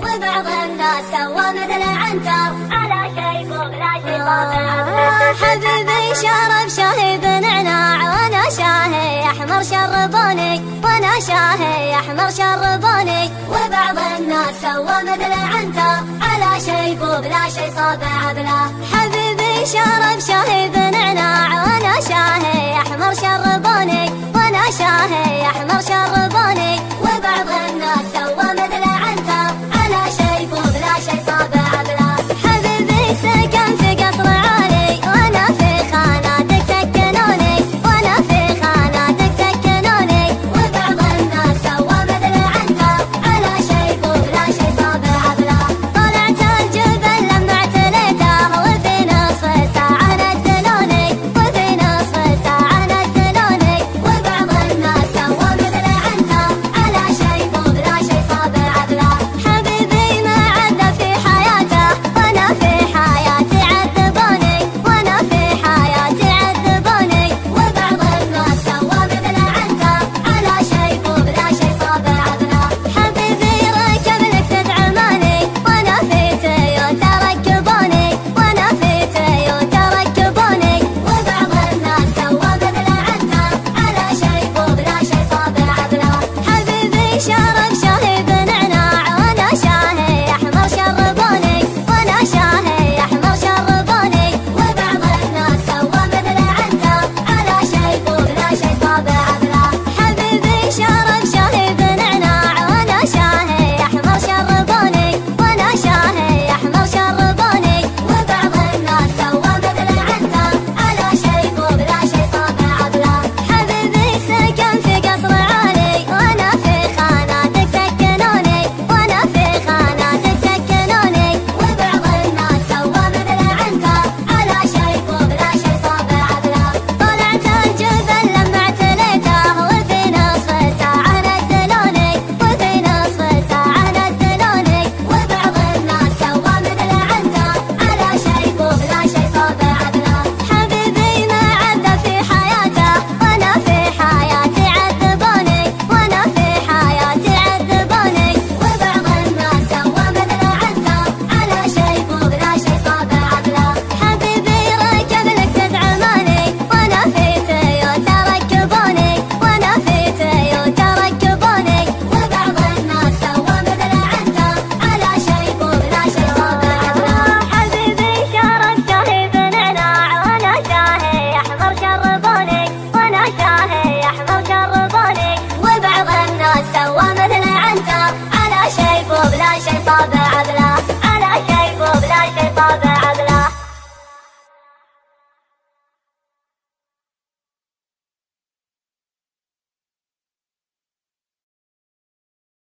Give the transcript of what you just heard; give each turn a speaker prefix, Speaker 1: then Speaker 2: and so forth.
Speaker 1: وبعض الناس سوى مثل عنتر على شيء فوق لا شيء طابع. حبيبي شرب شاهي بنعناع وانا شاهي احمر شربوني، وانا شاهي احمر شربوني. وبعض الناس سوى مثل عنتر على شيء فوق لا شيء صابع بلا. حبيبي شرب شاهي بنعناع